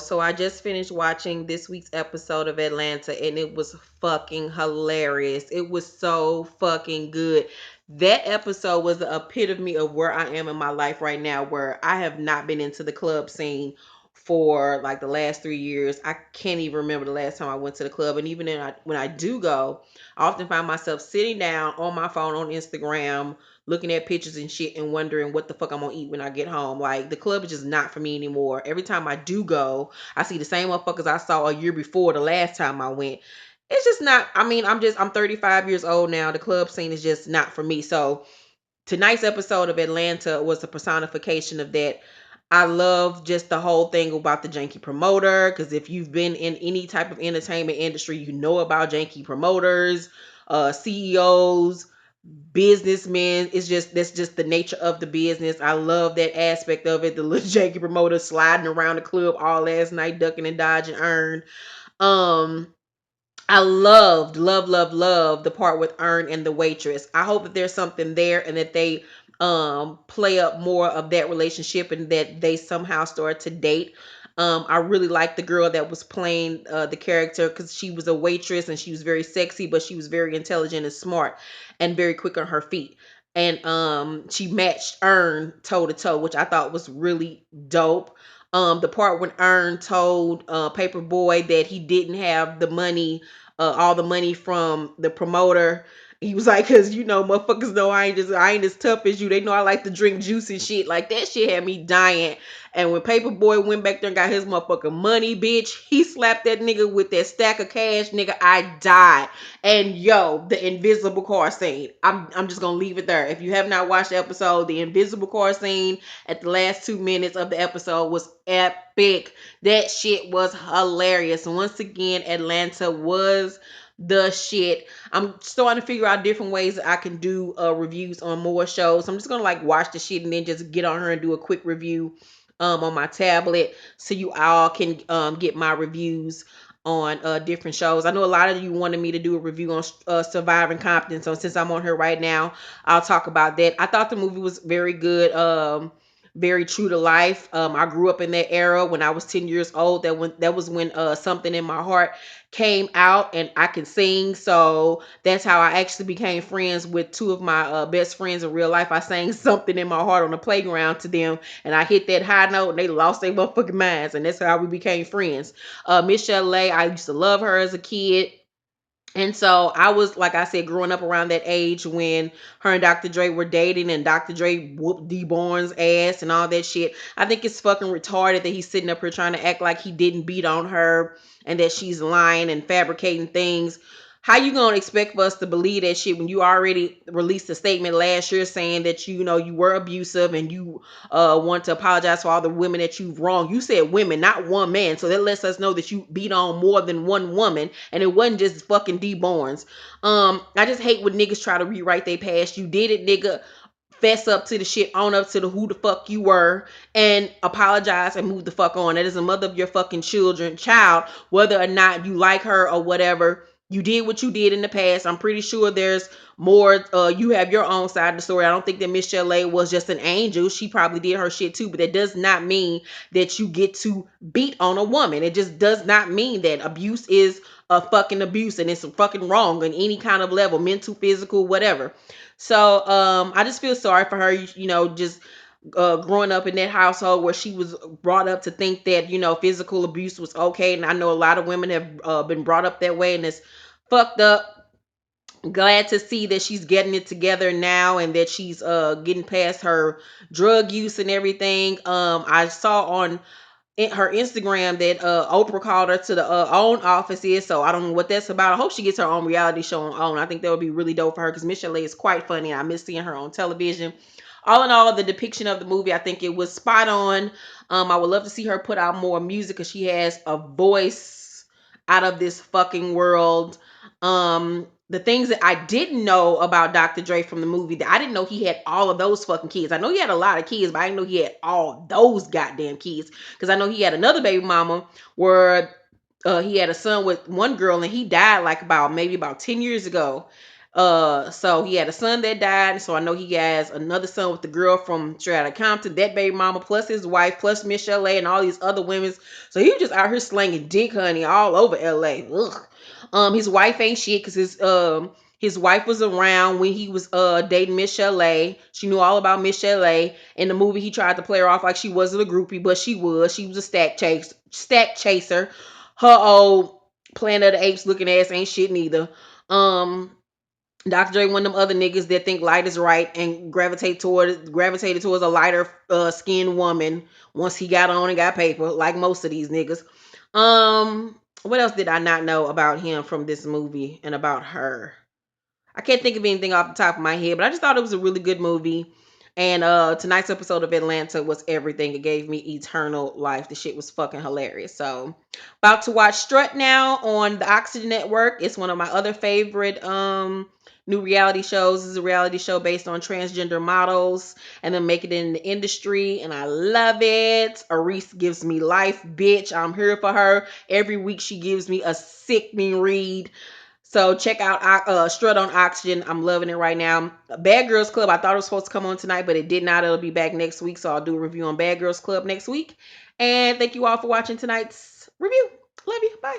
So I just finished watching this week's episode of Atlanta and it was fucking hilarious. It was so fucking good. That episode was the epitome of where I am in my life right now, where I have not been into the club scene for like the last 3 years. I can't even remember the last time I went to the club. And even when I do go, I often find myself sitting down on my phone on Instagram, looking at pictures and shit and wondering what the fuck I'm gonna eat when I get home. Like the club is just not for me anymore. Every time I do go, I see the same motherfuckers I saw a year before the last time I went. It's just not, I mean, I'm 35 years old now. The club scene is just not for me. So tonight's episode of Atlanta was a personification of that. I love just the whole thing about the janky promoter, because if you've been in any type of entertainment industry, you know about janky promoters, CEOs, businessmen. It's just that's just the nature of the business. I love that aspect of it. The little janky promoter sliding around the club all last night, ducking and dodging earn. Um, I love the part with Earn and the waitress. I hope that there's something there and that they play up more of that relationship and that they somehow start to date. I really like the girl that was playing the character because she was a waitress and she was very sexy, but she was very intelligent and smart and very quick on her feet. And she matched Earn toe to toe, which I thought was really dope. The part when Earn told Paperboy that he didn't have the money, all the money from the promoter. He was like, cause motherfuckers know I ain't as tough as you. They know I like to drink juice and shit. Like that shit had me dying. And when Paperboy went back there and got his motherfucking money, bitch, he slapped that nigga with that stack of cash, nigga. I died. And yo, the invisible car scene. I'm just gonna leave it there. If you have not watched the episode, the invisible car scene at the last 2 minutes of the episode was epic. That shit was hilarious. And once again, Atlanta was the shit. I'm starting to figure out different ways that I can do reviews on more shows. I'm just gonna like watch the shit and then just get on her and do a quick review on my tablet so you all can get my reviews on different shows. I know a lot of you wanted me to do a review on Surviving Compton, so since I'm on here right now, I'll talk about that. I thought the movie was very good. Very true to life. I grew up in that era when I was 10 years old. That was when Something in My Heart came out and I could sing. So that's how I actually became friends with two of my best friends in real life. I sang Something in My Heart on the playground to them and I hit that high note and they lost their motherfucking minds. And that's how we became friends. michel'le, I used to love her as a kid. And so I was, like I said, growing up around that age when her and Dr. Dre were dating and Dr. Dre whooped D-Born's ass and all that shit. I think it's fucking retarded that he's sitting up here trying to act like he didn't beat on her and that she's lying and fabricating things. How you gonna expect for us to believe that shit when you already released a statement last year saying that you were abusive and you want to apologize for all the women that you've wronged? You said women, not one man. So that lets us know that you beat on more than one woman and it wasn't just fucking D-Borns. I just hate when niggas try to rewrite their past. You did it, nigga. Fess up to the shit, own up to the who the fuck you were, and apologize and move the fuck on. That is the mother of your fucking child, whether or not you like her or whatever. You did what you did in the past. I'm pretty sure there's more. You have your own side of the story. I don't think that michel'le was just an angel. She probably did her shit too, but that does not mean that you get to beat on a woman. It just does not mean that. Abuse is a fucking abuse and it's fucking wrong on any kind of level, mental, physical, whatever. So I just feel sorry for her, just growing up in that household where she was brought up to think that physical abuse was okay. And I know a lot of women have been brought up that way and it's fucked up. Glad to see that she's getting it together now and that she's getting past her drug use and everything. I saw on her Instagram that Oprah called her to the OWN offices, so I don't know what that's about. I hope she gets her own reality show on OWN. I think that would be really dope for her because michel'le is quite funny. I miss seeing her on television. All in all, the depiction of the movie, I think it was spot on. I would love to see her put out more music because she has a voice out of this fucking world. The things that I didn't know about Dr. Dre from the movie, that I didn't know he had all of those fucking kids. I know he had a lot of kids, but I didn't know he had all those goddamn kids. Because I know he had another baby mama where he had a son with one girl and he died like maybe about 10 years ago. So he had a son that died. So I know he has another son with the girl from straight out of Compton, that baby mama, plus his wife, plus michel'le and all these other women. So he was just out here slanging dick, honey, all over LA. Ugh. His wife ain't shit because his wife was around when he was dating michel'le. She knew all about michel'le. In the movie, he tried to play her off like she wasn't a groupie, but she was. She was a stack chaser. Her old Planet of the Apes looking ass ain't shit neither. Um, Dr. Dre, one of them other niggas that think light is right and gravitated towards a lighter skinned woman once he got on and got paper, like most of these niggas. What else did I not know about him from this movie and about her? I can't think of anything off the top of my head, but I just thought it was a really good movie. And tonight's episode of Atlanta was everything. It gave me eternal life. The shit was fucking hilarious. So about to watch Strut now on the Oxygen Network. It's one of my other favorite new reality shows. This is a reality show based on transgender models and then make it in the industry. And I love it. Arise gives me life, bitch. I'm here for her. Every week she gives me a sickening read. So check out Strut on Oxygen. I'm loving it right now. Bad Girls Club. I thought it was supposed to come on tonight, but it did not. It'll be back next week. So I'll do a review on Bad Girls Club next week. And thank you all for watching tonight's review. Love you. Bye.